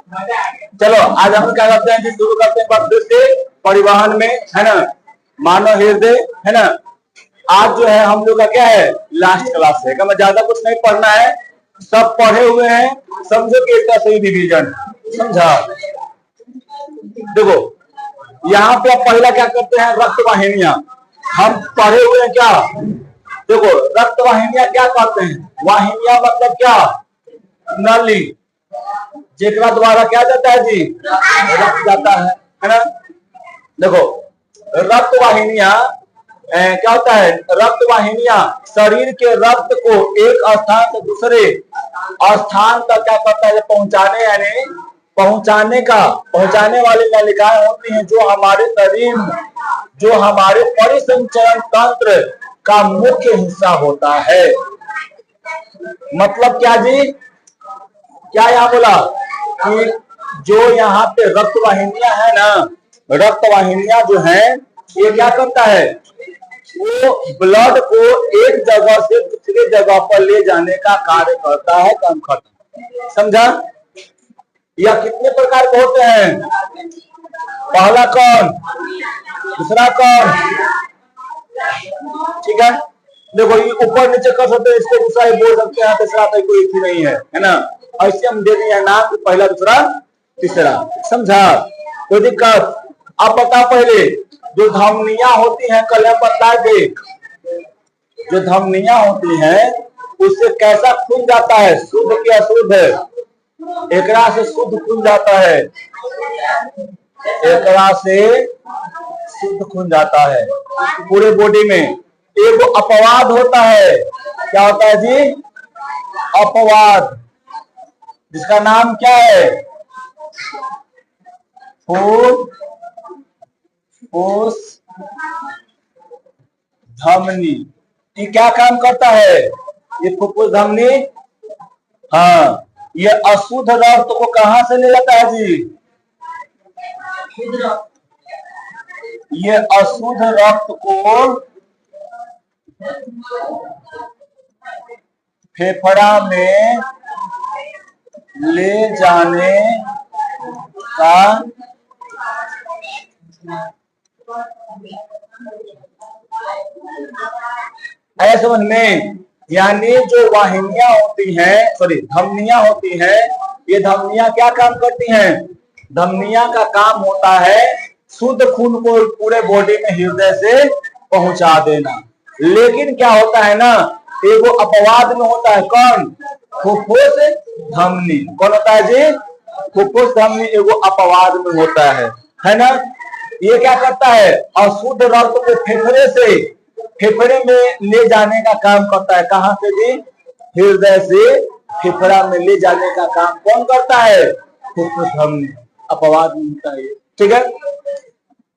चलो आज हम क्या करते हैं जी, शुरू करते हैं बात से परिवहन में, है ना, मानव हृदय, है ना। आज जो है हम लोग का क्या है, लास्ट क्लास है, मैं ज्यादा कुछ नहीं पढ़ना है, सब पढ़े हुए हैं, समझो कि इसका सही डिवीजन, समझा। देखो यहाँ पे आप पहला क्या करते हैं, रक्त वाहिनियां, हम पढ़े हुए हैं क्या। देखो रक्त वाहिनियां क्या कहते हैं, वाहिनियां मतलब क्या, नली, जेकरा द्वारा क्या जाता है जी, रक्त जाता है ना। देखो रक्त वाहिनियां क्या होता है, रक्त वाहिनियां शरीर के रक्त को एक स्थान से दूसरे स्थान तक क्या करता है, पहुंचाने, यानी पहुंचाने वाली नलिकाएं होती हैं जो हमारे शरीर में, जो हमारे परिसंचरण तंत्र का मुख्य हिस्सा होता है। मतलब क्या जी, क्या यहाँ बोला कि जो यहाँ पे रक्त वाहिनियां है ना, रक्त वाहिनियां जो है ये क्या करता है, वो ब्लड को एक जगह से दूसरी जगह पर ले जाने का कार्य करता है। काम खत्म, समझा। या कितने प्रकार के होते हैं, पहला कौन, दूसरा कौन, ठीक है। देखो ये ऊपर नीचे कर सकते हैं, इसको दूसरा बोल सकते हैं, तीसरा तो कोई इश्यू नहीं है ना। ऐसे हम दे दिए नाम, पहला दूसरा तीसरा, समझा, कोई दिक्कत। अब बता पहले जो धमनियां होती हैं, कल हम बताए थे, जो धमनियां होती हैं उससे कैसा खून जाता है, शुद्ध की अशुद्ध, एकरा से शुद्ध खून जाता है, एकरा से शुद्ध खून जाता है पूरे बॉडी में। एक अपवाद होता है, क्या होता है जी, अपवाद, जिसका नाम क्या है, फुफ्फुस धमनी। ये क्या काम करता है, ये फुफ्फुस धमनी, हाँ, ये अशुद्ध रक्त को कहां से ले जाता है जी, ये अशुद्ध रक्त को फेफड़ा में ले जाने का ऐसा समझ में, यानी जो वाहिनियां होती हैं, सॉरी धमनियां होती हैं, ये धमनियां क्या काम करती हैं, धमनियां का काम होता है शुद्ध खून को पूरे बॉडी में हृदय से पहुंचा देना। लेकिन क्या होता है ना, एगो अपवाद में होता है, कौन, फुफ्फुस धमनी, कौन होता है जी, फुफ्फुस धमनी एगो अपवाद में होता है ना। ये क्या करता है, अशुद्ध रक्त को फेफड़े में ले जाने का काम करता है, कहां से जी, हृदय से फेफड़ा में ले जाने का काम कौन करता है, फुफ्फुस धमनी, अपवाद में होता है, ठीक है।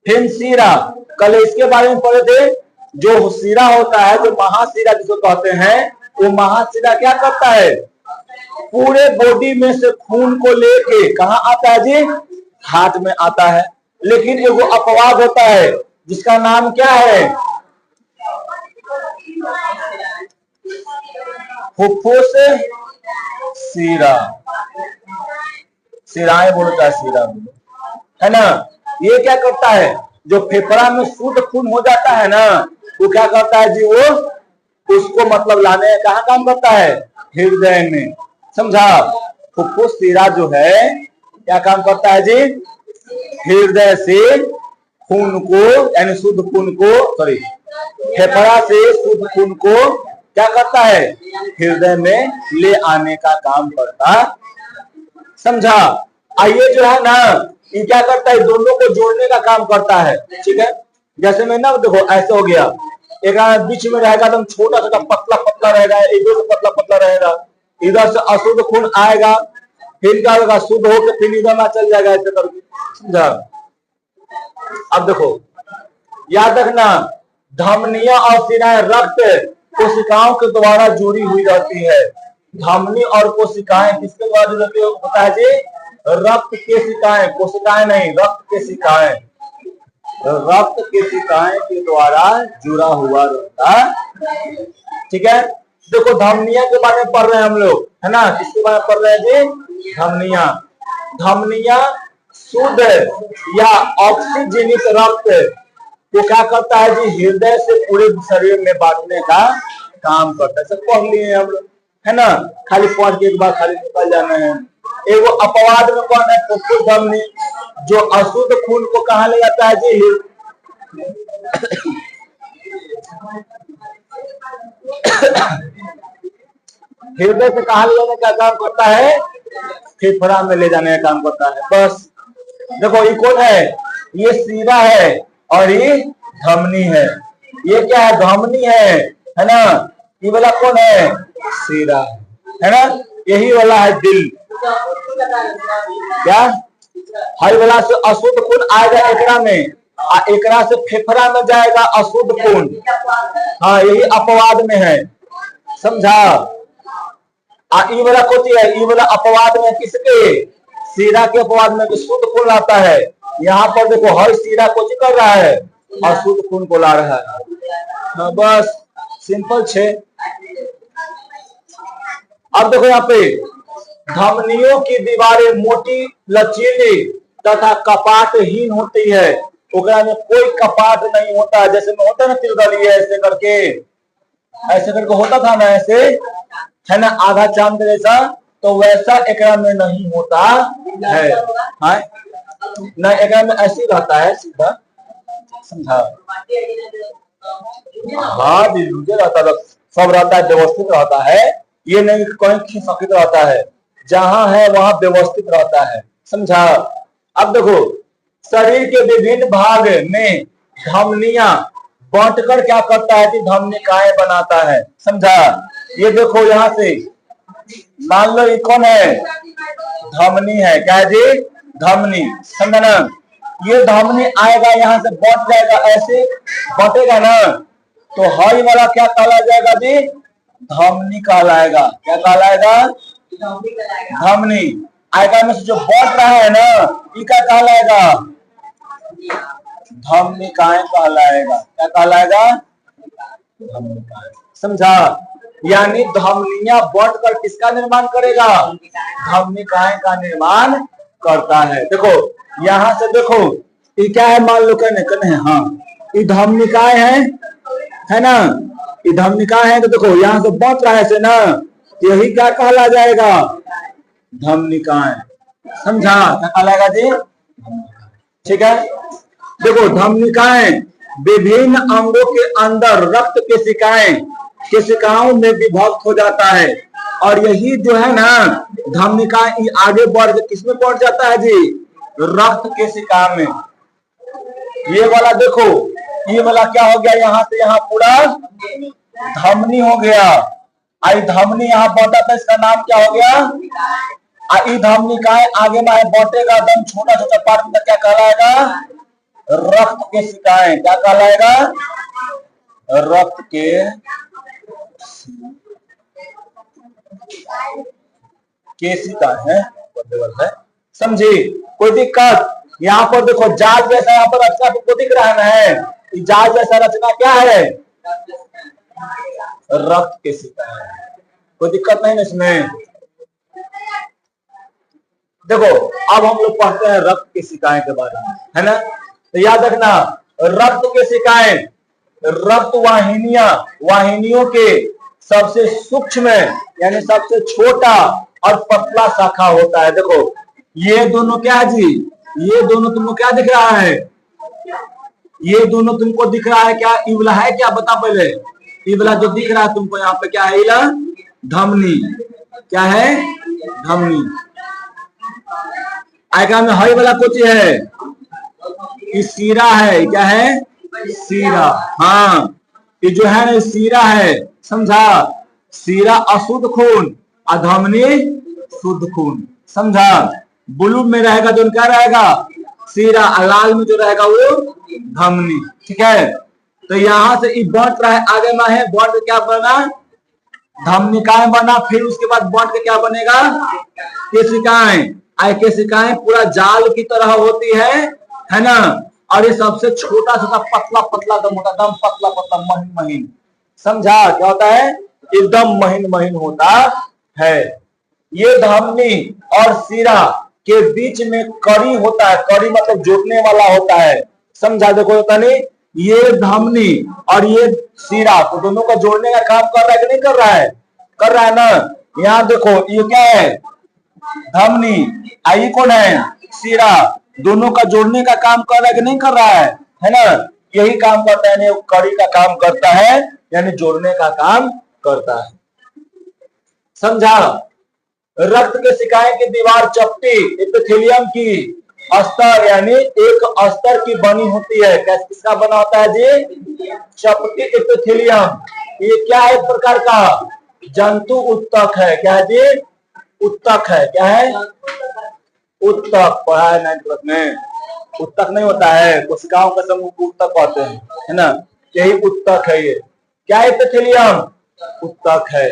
फिर सीरा, कल इसके बारे में पढ़े थे, जो सीरा होता है, जो महासीरा जिसको कहते हैं, वो महासीरा क्या करता है, पूरे बॉडी में से खून को लेके कहां आता है जी, हार्ट में आता है। लेकिन एगो अपवाद होता है जिसका नाम क्या है, फुफ्फुस सीरा, सिराएं बोलता है, सीरा है ना। ये क्या करता है, जो फेफड़ा में शुद्ध खून हो जाता है ना, वो क्या करता है जी, वो उसको मतलब लाने कहाँ काम करता है, हृदय में, समझा। फुफ्फुस सीरा जो है क्या काम करता है जी, हृदय से खून को, यानी शुद्ध खून को, सॉरी फेफड़ा से शुद्ध खून को क्या करता है, हृदय में ले आने का काम करता, समझा। आइए जो है ना, ये क्या करता है, दोनों को जोड़ने का काम करता है, ठीक है। जैसे मैं ना, देखो ऐसे हो गया, एक बीच में रहेगा एकदम छोटा छोटा पतला पतला रहेगा, इधर से पतला पतला रहेगा, इधर से अशुद्ध खून आएगा, फिर क्या होगा, शुद्ध होकर फिर इधर में चल जाएगा, ऐसे करके, समझा। अब देखो याद रखना, धमनियां और सिराएं रक्त कोशिकाओं के द्वारा जुड़ी हुई रहती है। धमनी और कोशिकाएं किसके द्वारा जुड़ी रहती है, होता है जी, रक्त केशिकाएं, कोशिकाएं नहीं, रक्त केशिकाएं, रक्त केशिकाएं के द्वारा जुड़ा हुआ रहता, ठीक है। देखो धमनियां के बारे में पढ़ रहे हैं हम लोग, है ना, किसके बारे में पढ़ रहे हैं जी, धमनियां। धमनियां शुद्ध या ऑक्सीजनित रक्त को क्या करता है जी, हृदय से पूरे शरीर में बांटने का काम करता है। सब पढ़ लिए हम लोग, है ना, खाली पढ़ के एक बार खाली निकल जाना है। एगो अपवाद में कौन है, फुफ्फुस धमनी, जो अशुद्ध खून को कहाँ ले जाता है जी, हृदय से कहाँ ले जाने का काम करता है, फेफड़ा में ले जाने का काम करता है। बस देखो ये कौन है, ये सीरा है और ये धमनी है। ये क्या है, धमनी है ना, ये वाला कौन है, सीरा है ना, यही वाला है दिल। क्या हर वाला से अशुद्ध खून आएगा एकरा में, एकरा से फेफड़ा में जाएगा अशुद्ध खून। हाँ यही अपवाद में है, समझा। ये वाला कोती है, ये वाला अपवाद में किसके, सीरा के अपवाद में शुद्ध खून आता है। यहाँ पर देखो हर सीरा कोची कर रहा है, अशुद्ध खून को ला रहा है। हाँ, बस सिंपल छे। अब देखो यहाँ पे धमनियों की दीवारें मोटी, लचीली तथा कपाटहीन होती है। ओकरा में कोई कपाट नहीं होता है, जैसे में होता है ना तिलगली ऐसे करके होता था ना, ऐसे है ना, आधा चांद जैसा, तो वैसा एकरा में नहीं होता है। हाँ ना, एकरा में ऐसे रहता है सीधा, समझा। हाँ मुझे रहता है, सब रहता है, व्यवस्थित रहता है। ये नहीं कोई खिसकित रहता है, जहां है वहां व्यवस्थित रहता है, समझा। अब देखो शरीर के विभिन्न भाग में धमनियां बांटकर क्या करता है कि धमनिकाएं बनाता है, समझा। ये देखो यहाँ से मान लो ये कौन है, धमनी है, क्या है जी, धमनी, समझा ना। ये धमनी आएगा यहाँ से बट जाएगा, ऐसे बटेगा ना, तो हरी वाला क्या कहला जाएगा जी, धमनी कहलाएगा। क्या कहलाएगा, धमनी। आएगा में से जो बट रहा है ना, ये क्या कहलाएगा, धमनिकाएं कहलाएगा। क्या कहलाएगा, धमनिकाएं, समझा। यानी धमनियां बट कर किसका निर्माण करेगा, धमनिकाएं का निर्माण करता है। देखो यहाँ से देखो ये क्या है, मान लो कहने हाँ ये धमनिकाएं है ना, ये धमनिकाएं है। तो देखो यहाँ से बट रहा है से ना, यही क्या कहला जाएगा, धमनिकाएं, समझा। क्या कहलाएगा जी, ठीक है। देखो धमनिकाएं विभिन्न अंगों के अंदर रक्त केशिकाओं में विभक्त हो जाता है, और यही जो है ना धमनिकाएं आगे बढ़ किसमें पहुंच जाता है जी, रक्त केशिका में। ये वाला देखो, ये वाला क्या हो गया, यहाँ से यहाँ पूरा धमनी हो गया। आई धमनी यहाँ बढ़ता था, इसका नाम क्या हो गया, धमनिकाएं आगे में बढ़ेगा, एकदम छोटा छोटा पार्ट में क्या कहलाएगा, रक्त केशिकाएं। क्या कहलाएगा, रक्त के केशिकाएं है, समझे। कोई दिक्कत, यहाँ पर देखो जाल जैसा यहाँ पर रचना तुमको दिख रहा है ना, है जाल जैसा रचना क्या है, रक्त केशिकाएं। कोई दिक्कत नहीं ना इसमें। देखो अब हम लोग पढ़ते हैं रक्त केशिकाएं के बारे में, है ना। तो याद रखना, रक्त केशिकाएं रक्त वाहिनियों के सबसे सूक्ष्म यानी सबसे छोटा और पतला शाखा होता है। देखो ये दोनों क्या है जी, ये दोनों तुमको क्या दिख रहा है, ये दोनों तुमको दिख रहा है क्या, इवला है क्या, बता पहले। इवला जो दिख रहा है तुमको यहाँ पे क्या है, इला धमनी। क्या है, धमनी। आएगा में हरी वाला कुछ है, ये सीरा है। क्या है, सीरा। हाँ ये जो है ना सीरा है, समझा। सीरा अशुद्ध खून, अधमनी शुद्ध खून, समझा। ब्लू में रहेगा जो क्या रहेगा, सीरा, लाल में जो रहेगा वो धमनी, ठीक है। तो यहाँ से ये बंट रहा है, आगे में है बंट क्या बना, धमनिकाएं बना, फिर उसके बाद बंट के क्या बनेगा, केशिकाएं। केशिकाएं पूरा जाल की तरह होती है ना। और ये सबसे छोटा छोटा पतला पतला दम होता है, दम पतला पतला महीन महीन, समझा। क्या होता है, एकदम महीन महीन होता है। ये धमनी और सीरा के बीच में कड़ी होता है, कड़ी मतलब जोड़ने वाला होता है, समझा। देखो होता नहीं, ये धमनी और ये सीरा, तो दोनों का जोड़ने का काम कर रहा है कि नहीं कर रहा है? कर रहा है ना। यहाँ देखो ये क्या है? धमनी, आई कौन है? सीरा, दोनों का जोड़ने का काम कर रहा है कि नहीं कर रहा है ना? यही काम करता है, यानी कड़ी का काम करता है, यानी जोड़ने का काम करता है, समझा। रक्त के सिकाएं की दीवार चपटी एपिथेलियम की अस्तर, यानी एक अस्तर की बनी होती है। किसका बना होता है जी? चपटी एपिथेलियम। ये क्या है? एक प्रकार का जंतु उत्तक है। क्या है जी? उत्तक है। क्या है? उत्तक। पढ़ा है 9th क्लास में। उत्तक नहीं होता है, कोशिकाओं का समूह को उत्तक कहते हैं, है ना। यही उत्तक है। ये क्या है? एपिथेलियम, उत्तक है।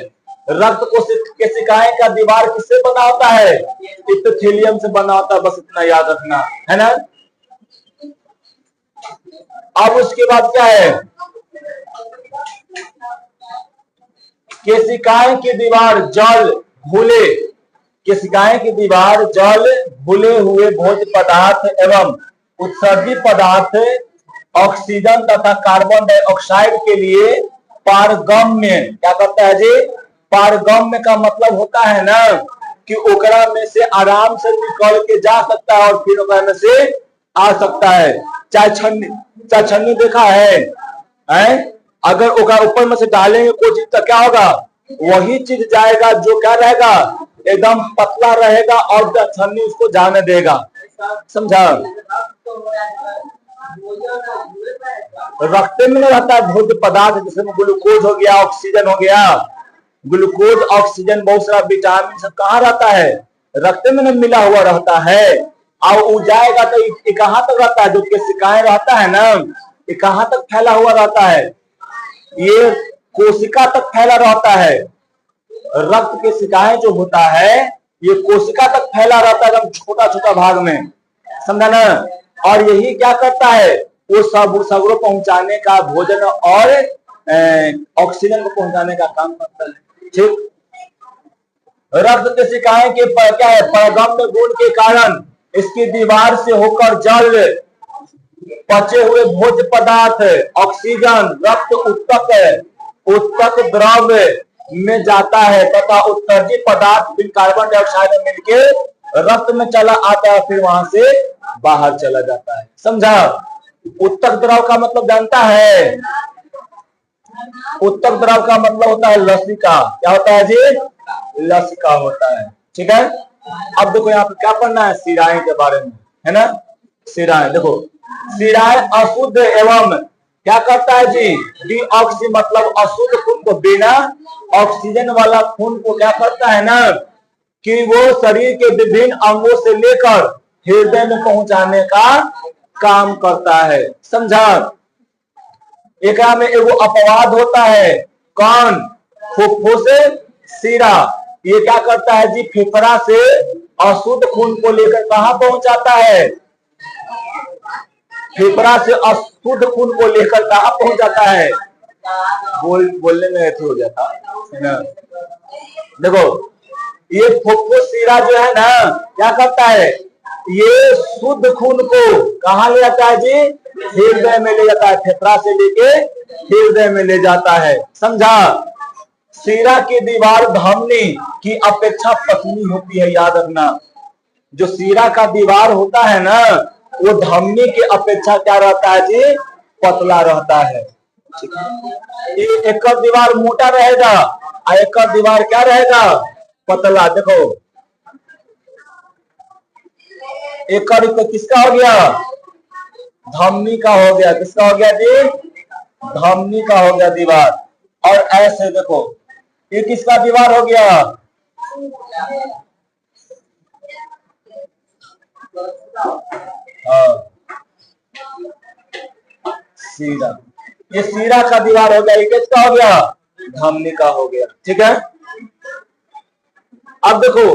रक्त कोशिकाएं का दीवार किससे बना होता है? एपिथेलियम से बना होता है, बस इतना याद रखना, है ना। अब उसके बाद क्या है? केशिकाएं की दीवार जल घुले, केशिकाएं की दीवार जल घुले हुए भोज्य पदार्थ एवं उत्सर्जी पदार्थ ऑक्सीजन तथा कार्बन डाइऑक्साइड के लिए पारगम्य, क्या करता है जी? पारगम्य का मतलब होता है ना कि ओकरा में से आराम से निकल के जा सकता है और फिर ओकरा में से आ सकता है। चाहे छन्नी देखा है? अगर ओकरा ऊपर में से डालेंगे कोई चीज तो क्या होगा? वही चीज जाएगा जो क्या रहेगा? एकदम पतला रहेगा और छन्नी उसको जाने देगा, समझा। रक्त में रहता है भोज्य पदार्थ, जिसमें ग्लूकोज हो गया, ऑक्सीजन हो गया। ग्लूकोज, ऑक्सीजन, बहुत सारा विटामिन सब कहाँ रहता है? रक्त में मिला हुआ रहता है। और वो जाएगा तो ये कहाँ तक रहता है? जो केशिकाएं रहता है ना, ये कहाँ तक फैला हुआ रहता है? ये कोशिका तक फैला रहता है। रक्त केशिकाएं जो होता है ये कोशिका तक फैला रहता है, एकदम छोटा छोटा भाग में, समझा ना। और यही क्या करता है? वो सगरों पहुंचाने का, भोजन और ऑक्सीजन को पहुंचाने का काम करता है, ठीक। रक्त केशिकाएं के क्या है? पारगम्य गुण के कारण इसकी दीवार से होकर जल, पचे हुए भोज्य पदार्थ, ऑक्सीजन, रक्त उत्तक द्रव्य में जाता है तथा उत्सर्जी पदार्थ फिर कार्बन डाइऑक्साइड में मिलकर रक्त में चला आता है, फिर वहां से बाहर चला जाता है, समझा। उत्तक द्रव का मतलब जानता है? उत्तक द्रव का मतलब होता है लसिका। क्या होता है जी? लसिका होता है, ठीक है। अब देखो यहाँ पे क्या पढ़ना है? शिराएं के बारे में, है ना। शिराएं देखो, शिराएं अशुद्ध एवं क्या करता है जी? डीऑक्सी मतलब अशुद्ध खून को, बिना ऑक्सीजन वाला खून को क्या करता है ना कि वो शरीर के विभिन्न अंगों से लेकर हृदय में पहुंचाने का काम करता है, समझा। एक में एगो अपवाद होता है, कौन? फुफ्फुस शिरा। ये क्या करता है जी? फेफड़ा से अशुद्ध खून को लेकर कहां पहुंचाता है? फेफड़ा से अशुद्ध खून को लेकर कहां पहुंचाता है? बोलने में ऐसे हो जाता है ना। देखो ये फुफ्फुस शिरा जो है ना, क्या करता है? ये शुद्ध खून को कहां ले जाता है जी? हृदय में ले जाता है। फेफड़ा से लेके हृदय में ले जाता है, समझा। शिरा की दीवार धमनी की अपेक्षा पतली होती है, याद रखना। जो शिरा का दीवार होता है ना, वो धमनी की अपेक्षा क्या रहता है जी? पतला रहता है। एक दीवार मोटा रहेगा और एक दीवार क्या रहेगा? पतला। देखो एक किसका हो गया? धमनी का हो गया। किसका हो गया जी? धमनी का हो गया दीवार। और ऐसे देखो ये किसका दीवार हो गया? सीरा, ये सीरा का दीवार हो गया। ये किसका हो गया? धमनी का हो गया, ठीक है। अब देखो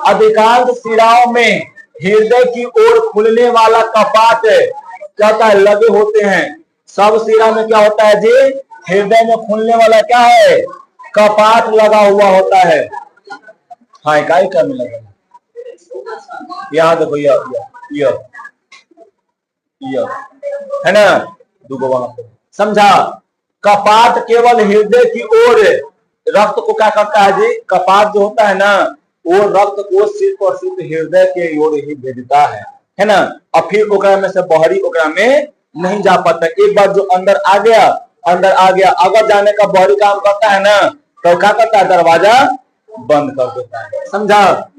अधिकांश शिराओं में हृदय की ओर खुलने वाला कपाट क्या होता है? लगे होते हैं। सब शिरा में क्या होता है जी? हृदय में खुलने वाला क्या है? कपाट लगा हुआ होता है। हाँ, इकाई करने लगा। यहाँ देखो यह है ना, दुगो वहां पे, समझा। कपाट केवल हृदय की ओर रक्त को क्या करता है जी, कपाट जो होता है ना वो रक्त को सिर्फ और सिर्फ हृदय के ओर ही भेजता है ना। और फिर ओकरा में से बहरी ओकरा में नहीं जा पाता। एक बार जो अंदर आ गया अगर जाने का बहरी काम करता है ना तो क्या करता है, दरवाजा बंद कर देता है, समझा।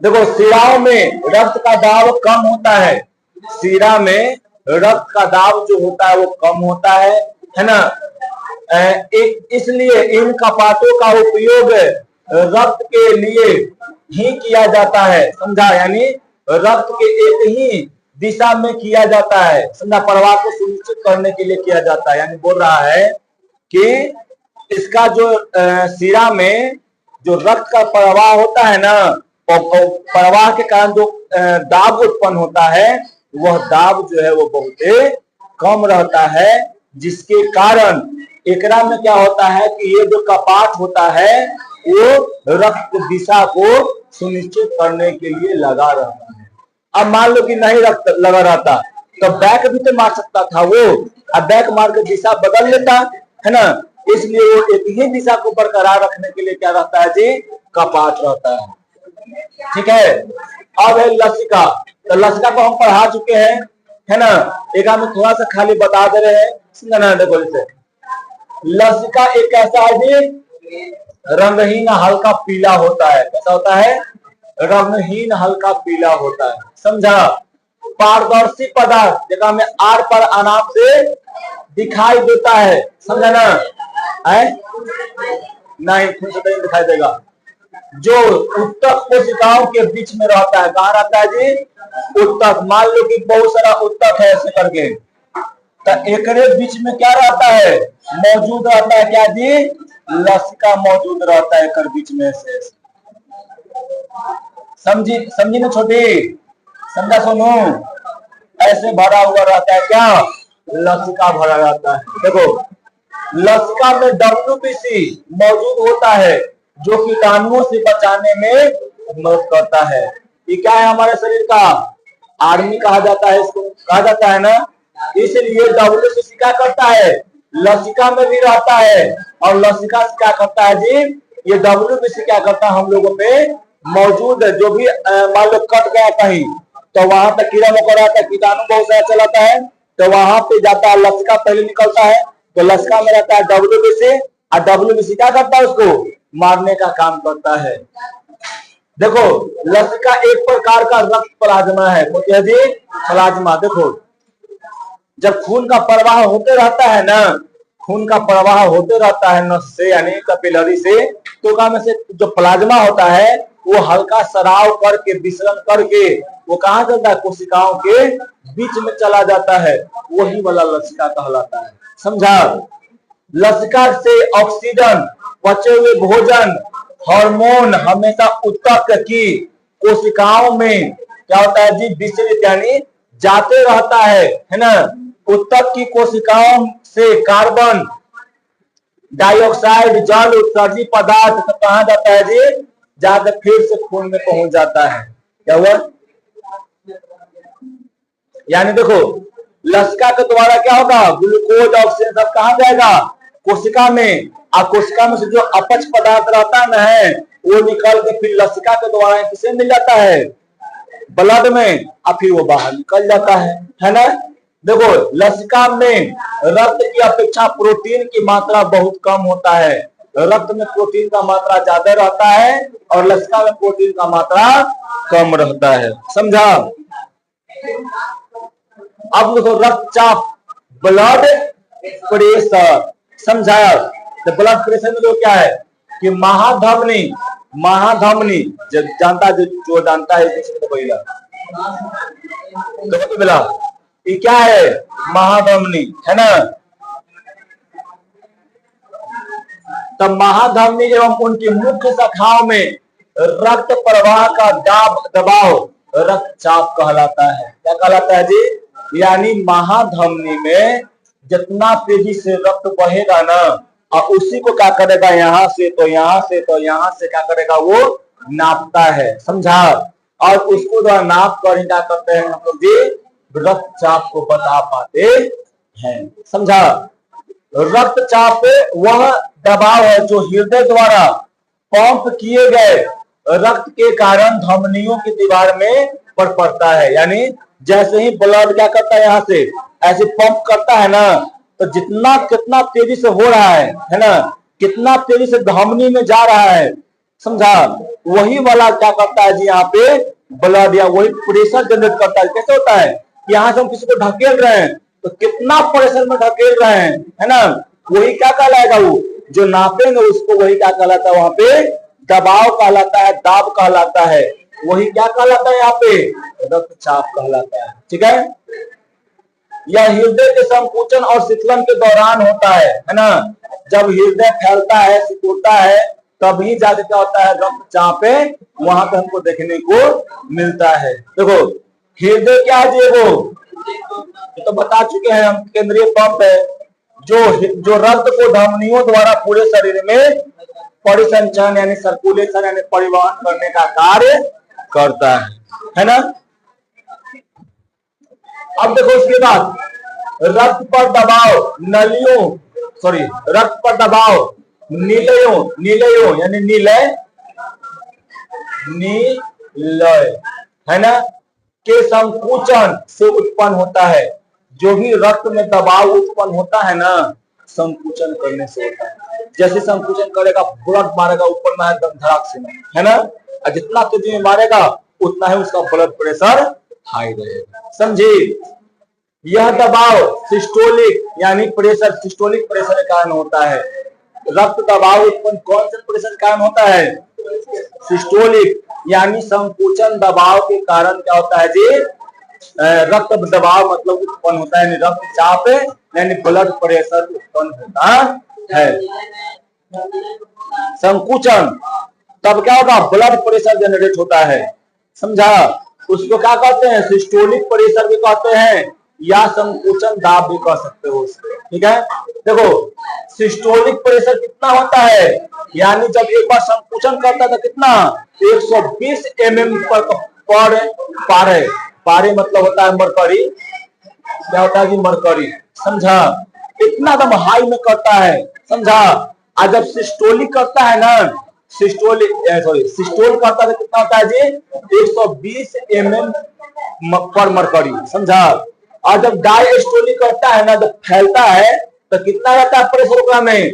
देखो शिराओं में रक्त का दाब कम होता है, शिरा में रक्त का दाब जो होता है वो कम होता है ना। इसलिए इन कपाटों का उपयोग रक्त के लिए ही किया जाता है, समझा। यानी रक्त के एक ही दिशा में किया जाता है, समझा, प्रवाह को सुनिश्चित करने के लिए किया जाता है। यानी बोल रहा है कि इसका जो शिरा में जो रक्त का प्रवाह होता है ना, प्रवाह के कारण जो दाब उत्पन्न होता है वह दाब जो है वो बहुत कम रहता है, जिसके कारण एकरा में क्या होता है कि ये जो कपाट होता है वो रक्त दिशा को सुनिश्चित करने के लिए लगा रहता है। अब मान लो कि नहीं रक्त लगा रहता तो बैक भी तो मार सकता था वो, अब बैक मार के दिशा बदल लेता है ना। इसलिए वो एक ही दिशा को बरकरार रखने के लिए क्या रहता है जी, कपाट रहता है, ठीक है। अब है लसिका, तो लसिका को हम पढ़ा चुके हैं, है ना। एक हम थोड़ा सा खाली बता दे रहे हैं, समझा ना। देखो जैसे लसिका एक ऐसा है जी, रंगहीन हल्का पीला होता है। कैसा होता है, रंगहीन हल्का पीला होता है, समझा। पारदर्शी पदार्थ जगह में आर पर आराम से दिखाई देता है, समझा ना, है नहीं खुद से नहीं दिखाई देगा। जो उत्तक कोशिकाओं के बीच में रहता है, कहाँ रहता है जी, उत्तक। मान लो कि बहुत सारा उत्तक है ऐसे करके, तो एकरे बीच में क्या रहता है, मौजूद रहता है क्या जी, लसिका मौजूद रहता है एक बीच में से। समझी ना छोटी, समझा सोनू, ऐसे भरा हुआ रहता है क्या, लसिका भरा रहता है। देखो लसिका में WBC मौजूद होता है जो कीटाणुओं से बचाने में मदद करता है। ये क्या है, हमारे शरीर का आर्मी कहा जाता है, इसको कहा जाता है ना। इसलिए WBC क्या करता है, लसिका में भी रहता है, और लसिका से क्या करता है जी, ये WBC क्या करता है, हम लोगों पे मौजूद है। जो भी मान लो कट गया कहीं तो वहां तक कीड़ा मकोड़ा आता है, कीटाणु बहुत सारा चलाता है, तो वहां पे जाता है, लसिका पहले निकलता है, तो लसिका में रहता है WBC, और WBC क्या करता है, उसको मारने का काम करता है। देखो लसिका एक प्रकार का रक्त प्लाज्मा है, क्या जी, प्लाज्मा। देखो जब खून का प्रवाह होते रहता है ना, खून का प्रवाह होते रहता है नस से यानी कैपिलरी से, तो का में से जो प्लाज्मा होता है वो हल्का सराव करके विसरण करके वो कहाँ चलता है, कोशिकाओं के बीच में चला जाता है, वही वाला लसिका कहलाता है, समझा। लसिका से ऑक्सीजन, पचे हुए भोजन, हार्मोन हमेशा उत्तक की कोशिकाओं में क्या होता है जी, विचलित यानी जाते रहता है ना। उत्तक की कोशिकाओं से कार्बन डाइऑक्साइड, जल, उत्सर्जित पदार्थ कहा जाता है जी, जाकर फिर से खून में पहुंच जाता है। क्या हुआ, यानी देखो लसिका के द्वारा क्या होगा, ग्लूकोज ऑक्सीजन सब कहाँ जाएगा, कोशिका में, और कोशिका में से जो अपच पदार्थ रहता है वो निकल के फिर लसिका के द्वारा किसे मिल जाता है, ब्लड में, और फिर वो बाहर निकल जाता है ना। देखो लसिका में रक्त की अपेक्षा प्रोटीन की मात्रा बहुत कम होता है, रक्त में प्रोटीन का मात्रा ज्यादा रहता है और लसिका में प्रोटीन का मात्रा कम रहता है, समझा। अब देखो रक्तचाप, ब्लड प्रेशर, समझा। तो ब्लड प्रेशर में जो क्या है कि महाधमनी, महाधमनी जानता जो जानता है तो मिला, ये क्या है, महाधमनी, है ना। तब महाधमनी एवं उनकी मुख्य शाखाओं में रक्त प्रवाह का दबाव रक्तचाप कहलाता है। क्या कहलाता है जी, यानी महाधमनी में जितना तेजी से रक्त बहेगा ना, और उसी को क्या करेगा, यहाँ से तो यहाँ से तो यहाँ से क्या करेगा, वो नापता है, समझा। और उसको जो नाप कर क्या करते हैं हम लोग जी, रक्तचाप को बता पाते हैं, समझा। रक्तचाप वह दबाव है जो हृदय द्वारा पंप किए गए रक्त के कारण धमनियों की दीवार में पड़ता है। यानी जैसे ही ब्लड क्या करता है यहाँ से ऐसे पंप करता है ना, तो जितना कितना तेजी से हो रहा है ना, कितना तेजी से धमनी में जा रहा है, समझा। वही वाला क्या करता है जी यहाँ पे ब्लड, या वही प्रेशर जनरेट करता है। कैसे होता है, यहाँ से हम किसी को ढकेल रहे हैं तो कितना प्रेशर में ढकेल रहे हैं, है ना, वही क्या कहलाएगा, वो जो नापेंगे उसको वही क्या कहलाता है, वहां पे दबाव कहलाता है, दाब कहलाता है। वही क्या कहलाता है यहाँ पे, रक्तचाप कहलाता है, ठीक है। यह हृदय के संकुचन और शीतलन के दौरान होता है ना। जब हृदय फैलता है, सिकुड़ता है, तभी जाके क्या होता है, रक्तचाप वहां पे हमको देखने को मिलता है। देखो हृदय क्या है, वो तो बता चुके हैं हम, केंद्रीय पंप है जो रक्त को धमनियों द्वारा पूरे शरीर में परिसंचरण यानी सर्कुलेशन यानी परिवहन करने का कार्य करता है ना। अब देखो उसके बाद रक्त पर दबाव नलियों रक्त पर दबाव नीलयों यानी नीलय है ना के संकुचन से उत्पन्न होता है। जो भी रक्त में दबाव उत्पन्न होता है ना, संकुचन करने से होता है। जैसे संकुचन करेगा, ब्लड मारेगा ऊपर में एकदम धड़ाक से, है ना, और जितना तेजी में मारेगा उतना ही उसका ब्लड प्रेशर हाई रहेगा, समझे। यह दबाव सिस्टोलिक यानी प्रेशर, सिस्टोलिक प्रेशर के कारण होता है। रक्त दबाव उत्पन्न कौन से प्रेशर के कारण होता है, सिस्टोलिक यानी संकुचन दबाव के कारण क्या होता है जी, रक्त दबाव मतलब उत्पन्न होता है, यानी रक्तचाप यानी ब्लड प्रेशर उत्पन्न होता है। संकुचन तब क्या होगा, ब्लड प्रेशर जनरेट होता है, समझा। उसको क्या कहते हैं, सिस्टोलिक प्रेशर भी कहते हैं या संकुचन दाब भी कह सकते हो उसको, ठीक है। देखो सिस्टोलिक प्रेशर कितना होता है, यानी जब एक बार संकुचन करता था कितना 120 mm पर पारे मतलब होता है मरकरी, क्या होता है कि मरकरी, समझा। इतना दम हाई में करता है, समझा। और जब सिस्टोलिक करता है ना, सिस्टोल करता है कितना होता है जी 120 mm पर मरकरी, समझा। और जब डायस्टोलिक करता है ना, जब फैलता है तो कितना रहता है प्रेशर में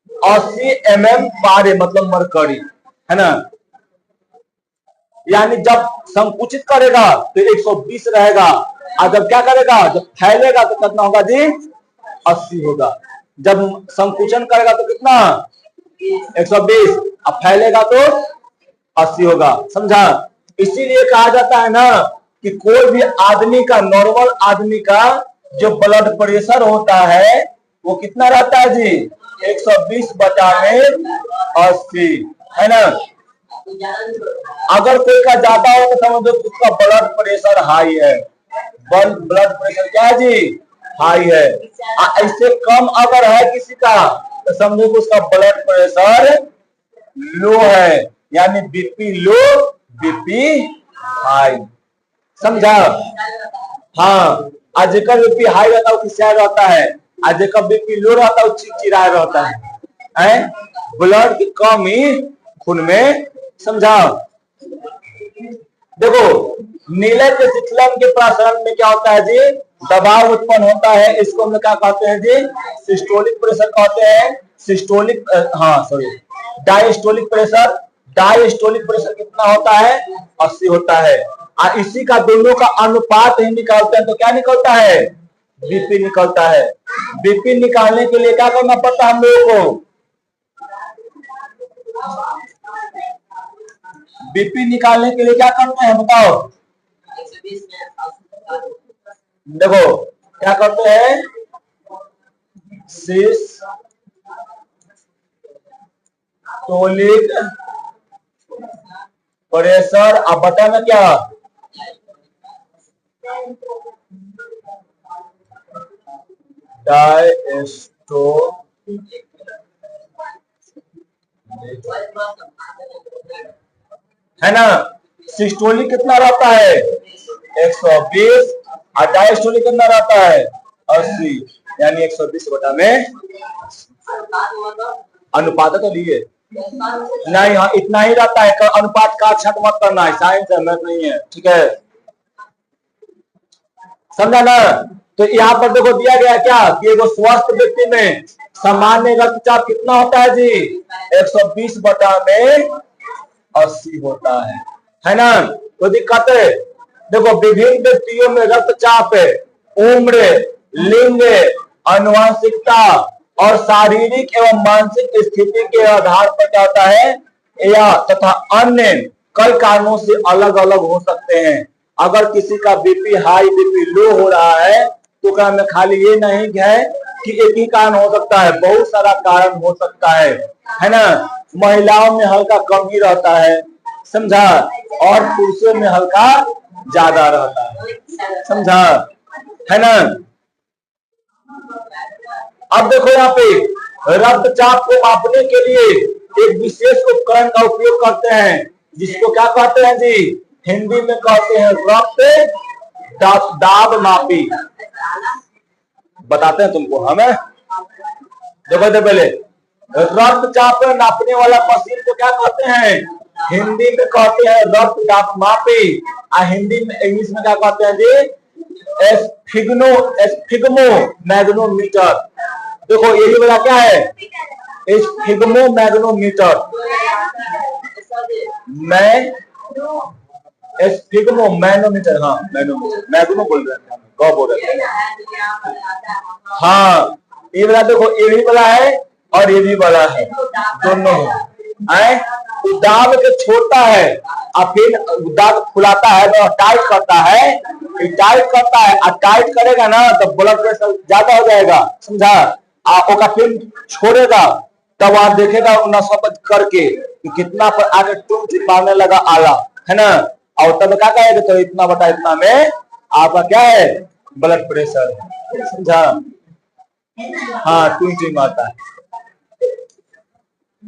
80 mm पारे मतलब मरकरी, है ना। यानी जब संकुचित करेगा तो 120 रहेगा, और जब क्या करेगा, जब फैलेगा तो कितना होगा जी 80 होगा। जब संकुचन करेगा तो कितना 120, अब फैलेगा तो 80 होगा, समझा। इसीलिए कहा जाता है ना कि कोई भी आदमी का, नॉर्मल आदमी का जो ब्लड प्रेशर होता है वो कितना रहता है जी 120 बटा में 80, है ना। अगर कोई का ज्यादा हो तो समझो उसका ब्लड प्रेशर हाई है, ब्लड प्रेशर क्या है जी हाई है। ऐसे कम अगर है किसी का तो समझो कि उसका ब्लड प्रेशर लो है, यानी बीपी लो बीपी हाई, समझा। हाँ, आज का बीपी हाई रहता है वो खिसिया रहता है, आज का बीपी लो रहता है वो चिड़चिड़ा रहता है, ब्लड की कमी खून में, समझा। देखो नीले के शीतलन के प्रसारण में क्या होता है जी, दबाव उत्पन्न होता है, इसको हम क्या कहते हैं जी सिस्टोलिक प्रेशर कहते हैं। Systolic diastolic pressure, diastolic pressure कितना होता है 80 होता है। और इसी का दोनों का अनुपात ही निकालते हैं तो क्या निकलता है, बीपी निकलता है। बीपी निकालने के लिए क्या करना पड़ता है हम लोगों को, बीपी निकालने के लिए क्या करते हैं बताओ, देखो क्या करते हैं, सिस्टोलिक प्रेशर, अब बताना क्या डायस्टोलिक है ना। सिस्टोलिक कितना रहता है 120 और डायस्टोलिक कितना रहता है 80, यानी 120 में अनुपात तो लिए नहीं। हाँ इतना ही रहता है, अनुपात का छट मत करना है, साइंस है मैथ नहीं है, ठीक है, समझा ना। तो यहाँ पर देखो दिया गया क्या कि वो स्वस्थ व्यक्ति में सामान्य रक्तचाप कितना होता है जी 120/80 होता है ना। तो दिक्कत है, देखो विभिन्न व्यक्तियों में रक्तचाप उम्र, लिंग, आनुवंशिकता और शारीरिक एवं मानसिक स्थिति के आधार पर क्या होता है या तथा अन्य कई कारणों से अलग अलग हो सकते हैं। अगर किसी का बीपी हाई बीपी लो हो रहा है तो क्या में खाली ये नहीं है कि एक ही कारण हो सकता है, बहुत सारा कारण हो सकता है ना। महिलाओं में हल्का कम ही रहता है, समझा, और पुरुषों में हल्का ज्यादा रहता है, समझा, है ना। अब देखो यहाँ पे रक्तचाप को मापने के लिए एक विशेष उपकरण का उपयोग करते हैं जिसको क्या कहते हैं जी, हिंदी में कहते हैं रक्त दाब मापी। बताते हैं तुमको हमें, देखो तो पहले रक्तचाप नापने वाला मशीन को क्या कहते हैं, हिंदी में कहते हैं रक्त दाब मापी, और हिंदी में इंग्लिश में क्या कहते हैं जी एस्फिग्मो मैग्नोमीटर। देखो यही वाला क्या है एस्फिग्मो मैग्नोमीटर, एस्फिग्मो मैग्नोमीटर, हाँ मैग्नो बोल रहे हैं, गौ बोल रहे हैं, हाँ ये वाला देखो ये भी वाला है और ये भी वाला है, दोनों है। दाब के छोड़ता है और फिर दाब फुलाता है तो टाइट करता है, और टाइट करेगा ना तो ब्लड प्रेशर ज्यादा हो जाएगा, समझा। ओका फिर छोड़ेगा तब आप देखेगा नशा करके कितना पर आगे टूम मारने लगा आला, है ना। और तब क्या कहेगा तो इतना बटा इतना में आपका क्या है ब्लड प्रेशर, समझा, हाँ टूम मारता है,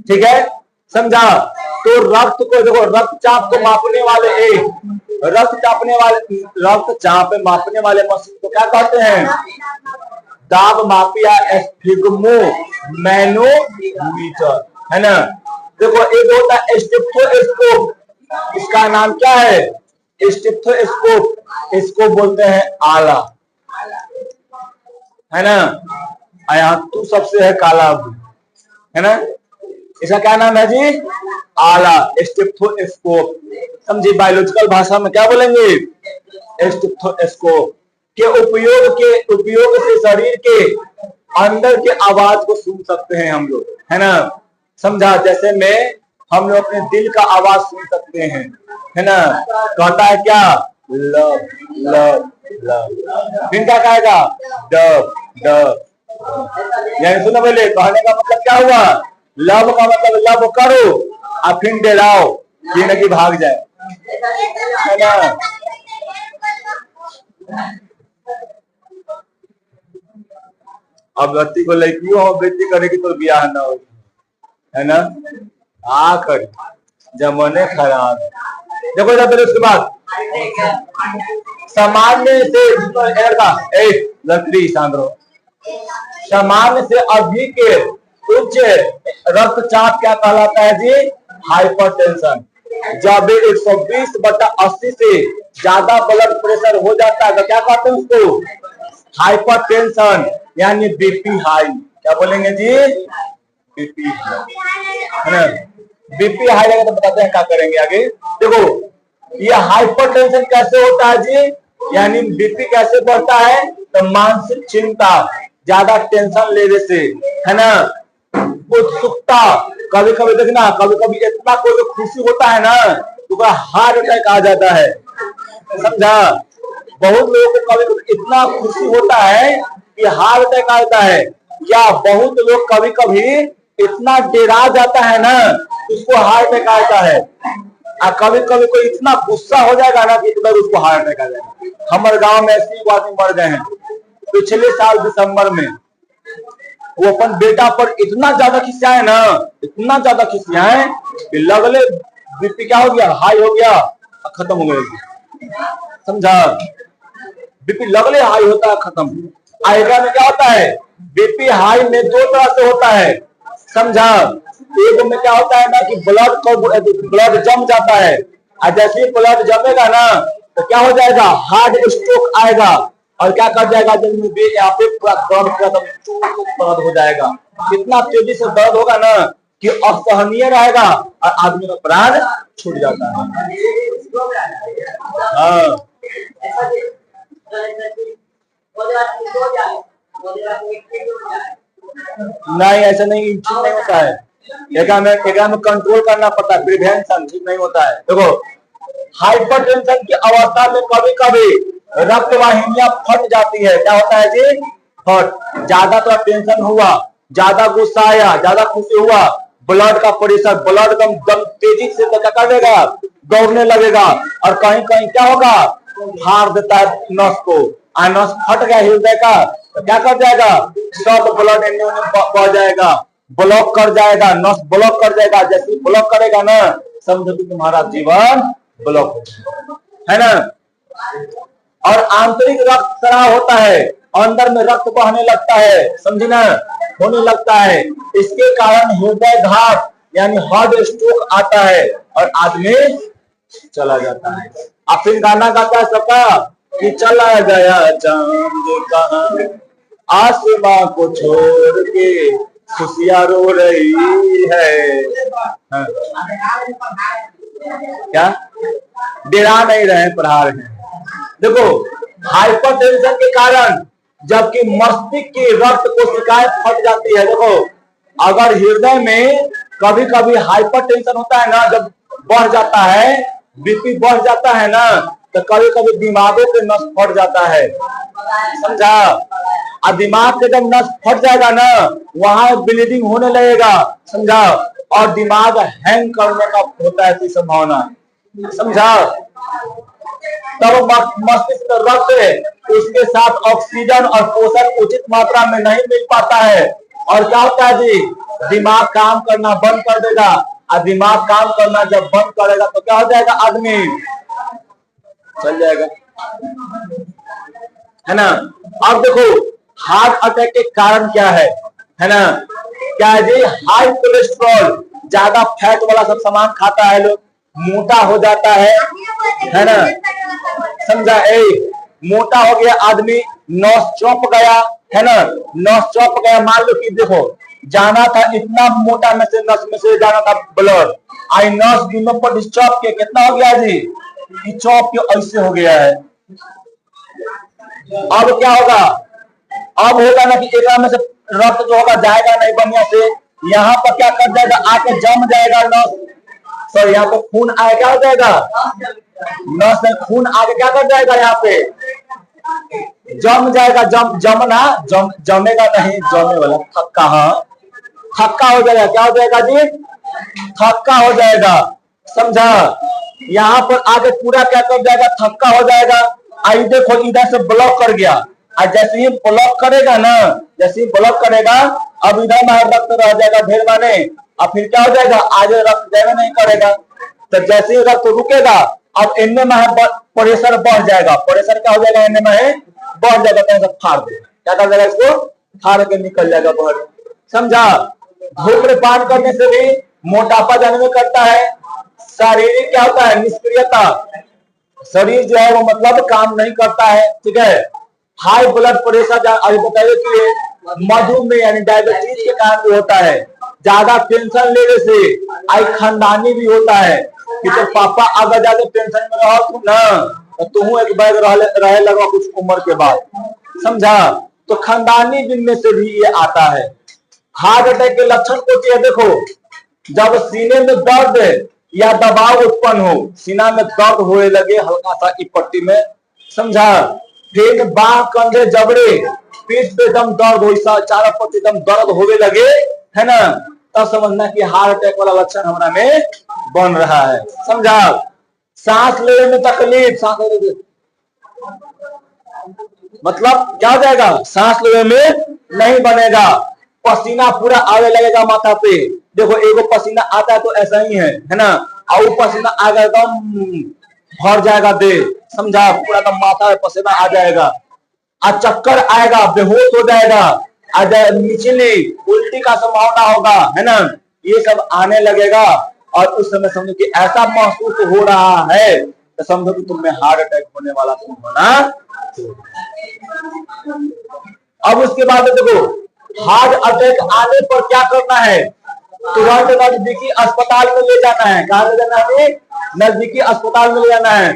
ठीक है, समझा। तो रक्त को देखो रक्तचाप को मापने वाले रक्तचाप मापने वाले मशीन को क्या कहते हैं, दाब मापिया एस्फिग्मो मैनोमीटर, है ना। देखो एक होता है स्टेथोस्कोप, इसका नाम क्या है स्टेथोस्कोप, इसको बोलते हैं आला, है ना। यहाँ तू सबसे है काला, है ना, इसका क्या नाम है जी आला स्टेथोस्कोप, समझी। बायोलॉजिकल भाषा में क्या बोलेंगे स्टेथोस्कोप के उपयोग से शरीर के अंदर के आवाज को सुन सकते हैं हम लोग, है ना, समझा। जैसे में हम लोग अपने दिल का आवाज सुन सकते हैं, है ना, कहता है क्या लव लव लव, फिर क्या कहेगा डब डब, यानी सुनो पहले कहने का मतलब क्या हुआ, लव का मतलब लव करो और फिर डराओ ये नहीं भाग जाए, है ना। अब लड़की को लड़की हो बेटी करेगी तो ब्याह ना हो, है ना, आखिर जमाने खराब। देखो जब उसके बाद सामान्य से लकड़ी सांद्रो सामान्य से अधिक उच्च रक्तचाप क्या कहलाता है जी हाइपरटेंशन। जब 120/80 से ज्यादा ब्लड प्रेशर हो जाता है तो क्या कहते हैं उसको हाइपरटेंशन, यानी बीपी हाई। क्या बोलेंगे जी बीपी हाई, है ना। बीपी हाई लगे तो बताते हैं क्या करेंगे आगे। देखो ये हाइपरटेंशन कैसे होता है जी, यानी बीपी कैसे बढ़ता है तो मानसिक चिंता, ज्यादा टेंशन लेने से, है ना, उत्सुकता, कभी कभी देखना कभी कभी इतना कोई खुशी होता है ना तो हार्ट अटैक आ जाता है, समझा। बहुत लोगों को कभी कभी इतना खुशी होता है कि हार्ट अटैक आता है, या बहुत लोग कभी कभी इतना डरा जाता है ना उसको हार्ट अटैक आता है, और कभी कभी कोई इतना गुस्सा हो जाएगा ना कि एकदम उसको हार्ट अटैक आ जाएगा। हमारे गांव में ऐसे आदमी मर गए हैं पिछले साल दिसंबर में, वो अपन बेटा पर इतना ज्यादा खिसियाए ना, इतना ज्यादा खिसियाए कि लगले बीपी क्या हो गया, हाई हो गया, खत्म हो गया। समझा? बीपी लगले हाई होता है, खत्म। आएगा में क्या होता है, बीपी हाई में दो तरह से होता है। समझा? एक में क्या होता है ना कि ब्लड जम जाता है, और जैसे ही ब्लड जमेगा ना तो क्या हो जाएगा, हार्ट स्ट्रोक आएगा, और क्या कर जाएगा, जब यहाँ पे पूरा दर्द हो जाएगा। कितना तेजी से दर्द होगा ना कि असहनीय रहेगा, और आदमी का प्राण छूट जाता है। हाँ, नहीं ऐसा नहीं, ठीक नहीं होता है। एक में कंट्रोल करना पड़ता है, प्रिवेंशन ठीक नहीं होता है। देखो, हाइपरटेंशन की अवस्था में कभी कभी रक्त वाहिनियां फट जाती है। क्या होता है जी, फट। ज्यादा तो टेंशन हुआ, ज्यादा गुस्सा आया, ज्यादा खुशी हुआ, ब्लड का प्रेशर, ब्लड दम तेजी से क्या कर देगा, दौड़ने लगेगा, और कहीं कहीं क्या होगा, फाड़ देता है नस को, नस फट गया हृदय का, तो क्या कर जाएगा, सब ब्लड एने बह जाएगा, ब्लॉक कर जाएगा, नस ब्लॉक कर जाएगा। जैसे ब्लॉक करेगा ना, समझो कि तुम्हारा जीवन ब्लॉक है ना। और आंतरिक रक्त स्राव होता है, अंदर में रक्त बहने लगता है, समझे ना, होने लगता है। इसके कारण हृदय घात यानी हार्ट स्ट्रोक आता है, और आदमी चला जाता है। अब फिर गाना गाता है सबका कि चला गया चांद कहां, आसमां को छोड़ के खुशियां रो रही है। हाँ। क्या डेरा नहीं रहे, पढ़ा रहे हैं। देखो, हाइपरटेंशन के कारण जबकि मस्तिष्क की रक्त कोशिकाएं फट जाती है। देखो, अगर हृदय में कभी कभी हाइपरटेंशन होता है ना, जब बढ़ जाता है, बीपी बढ़ जाता है ना, तो कभी कभी दिमागों के नस फट जाता है। समझा? और दिमाग के जब नस फट जाएगा ना, वहां ब्लीडिंग होने लगेगा। समझा? और दिमाग हैंग करने का होता है संभावना। समझा? तब मस्तिष्क रक्त उसके साथ ऑक्सीजन और पोषण उचित मात्रा में नहीं मिल पाता है, और क्या होता है जी, दिमाग काम करना बंद कर देगा। और दिमाग काम करना जब बंद करेगा तो क्या हो जाएगा, आदमी चल जाएगा, है ना। अब देखो, हार्ट अटैक के कारण क्या है ना, क्या है जी, हाई कोलेस्ट्रॉल, ज्यादा फैट वाला सब सामान खाता है लोग, मोटा हो जाता है ना। समझा? मोटा हो गया आदमी, नस चौंक गया, है ना, नस चौंक गया। मान लो कि देखो, जाना था इतना मोटा में से, नस में से जाना था ब्लड, आई नस दोनों पर चौंक के कितना हो गया जी, चौंक के ऐसे हो गया है। अब क्या होगा, अब होगा ना कि एक में से रक्त जो होगा जाएगा नहीं बढ़िया से, यहाँ पर क्या कर जाएगा, आके जम जाएगा नस, सर यहाँ पे खून आगे क्या हो जाएगा, नस में खून आगे क्या कर जाएगा, यहाँ पे जम जाएगा। जमना जमेगा नहीं, जमे वाला थक्का, हाँ थक्का हो जाएगा। क्या हो जाएगा जी, थक्का हो जाएगा। समझा? यहाँ पर आगे पूरा क्या कर जाएगा, थक्का हो जाएगा। आई देखो, इधर से ब्लॉक कर गया, और जैसे ही ब्लॉक करेगा ना, जैसे ही ब्लॉक करेगा, अब इधर में रक्त रह जाएगा ढेर माने, और फिर क्या हो जाएगा, आगे रक्त जाना नहीं करेगा। तो जैसे ही रक्त रुकेगा, अब इनमें में प्रेशर बढ़ जाएगा। प्रेशर क्या हो जाएगा, इनमें में बढ़ जाएगा, कहीं से फाड़ देगा, क्या कर देगा, इसको फाड़ के निकल जाएगा बाहर। समझा? धूम्रपान करने से भी मोटापा जाने में करता है। शारीरिक क्या होता है, निष्क्रियता, शरीर जो है वो मतलब काम नहीं करता है। ठीक है? हाई ब्लड प्रेशर अभी बताइए कि मधुमेह यानी डायबिटीज के कारण भी होता है। ज्यादा टेंशन लेने से आई खानदानी भी होता है कि तो पापा अगर ज्यादा टेंशन में रहो तुम ना, तो तुम एक बैग रहे लगा कुछ उम्र के बाद। समझा? तो खानदानी जिनमें से भी ये आता है। हार्ट अटैक के लक्षण होती है, देखो, जब सीने में दर्द या दबाव उत्पन्न हो, सीना में दर्द होने लगे हल्का सा इस पट्टी में। समझा? फिर बाह, कंधे, जबड़े, पीठ पे एकदम दर्द हो, चारों पट्टी एकदम दर्द होने लगे, है ना, तब समझना कि हार्ट अटैक वाला लक्षण हमारा में बन रहा है। समझा? सांस लेने में तकलीफ, सांस लेने मतलब क्या हो जाएगा, सांस लेने में नहीं बनेगा। पसीना पूरा आने लगेगा माथा पे। देखो एगो पसीना आता है तो ऐसा ही है ना, और पसीना आएगा एकदम भर जाएगा देह, समझा, पूरा एकदम माथा में पसीना आ जाएगा, और चक्कर आएगा, बेहोश हो जाएगा, नीचे उल्टी का संभावना होगा, है ना, ये सब आने लगेगा। और उस समय समझो कि ऐसा महसूस हो रहा है तो समझो कि तुम्हें हार्ट अटैक होने वाला तुम होना। अब उसके बाद देखो हार्ट अटैक आने पर क्या करना है, तुरंत नजदीकी अस्पताल में ले जाना है। कहाँ ले जाना है? नजदीकी अस्पताल में ले जाना है।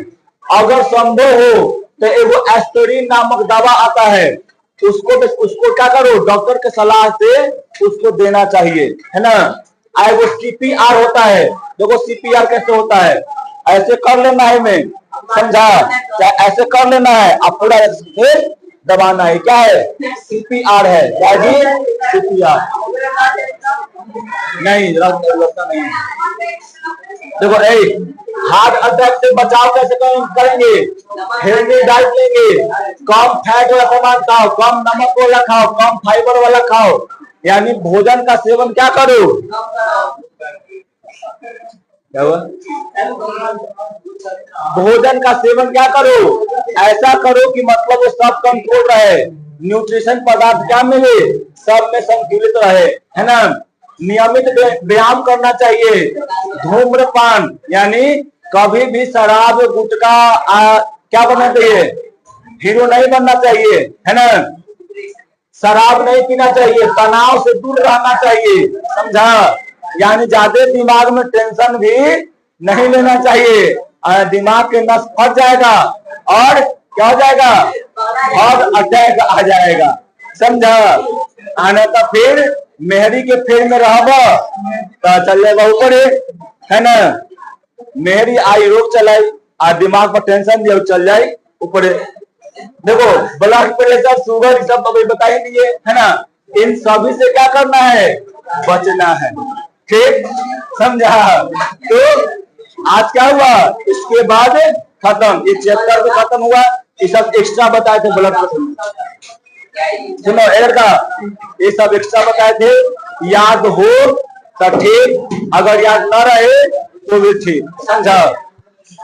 अगर संभव हो तो एगो एस्पिरिन नामक दवा आता है, उसको क्या करो, डॉक्टर के सलाह से उसको देना चाहिए, है ना। वो CPR होता है, देखो CPR कैसे होता है, ऐसे कर लेना है, मैं समझा, ऐसे कर लेना है, अब पूरा दबाना है, क्या है, CPR है, क्या जी, CPR नहीं, रास्ता नहीं। देखो हार्ट अटैक से बचाव कैसे करेंगे, हेल्दी डाइट लेंगे, कम फैट वाला सामान खाओ, कम नमक वाला खाओ, कम फाइबर वाला खाओ, यानी भोजन का सेवन क्या करो, क्या हुआ, भोजन का सेवन क्या करो, ऐसा करो कि मतलब वो सब कंट्रोल रहे, न्यूट्रिशन पदार्थ क्या मिले, सब में संतुलित रहे, है ना। नियमित व्यायाम करना चाहिए, धूम्रपान यानी कभी भी शराब गुटखा क्या बनना चाहिए, हीरो नहीं बनना चाहिए, है ना, शराब नहीं पीना चाहिए, तनाव से दूर रहना चाहिए, समझा, यानी ज्यादा दिमाग में टेंशन भी नहीं लेना चाहिए, दिमाग के नस फट जाएगा और क्या हो जाएगा, हार्ट अटैक आ जाएगा, समझा। आने तो फिर मेहरी के फेर में रहबा तो चल जाएगा ऊपर, है ना, मेहरी आई रोग चलाई आ दिमाग पर टेंशन दिया चल जाए ऊपर। देखो ब्लड प्रेशर शुगर सब अभी बता ही दिए, है ना, इन सभी से क्या करना है, बचना है, ठीक, समझा। तो आज क्या हुआ, इसके बाद खत्म, ये चैप्टर भी खत्म हुआ, ये सब एक्स्ट्रा बताए थे ब्लड प्रेशर, सुनो का ये सब एक्स्ट्रा बताए थे, याद हो तो ठीक, अगर याद ना रहे तो भी ठीक, समझा।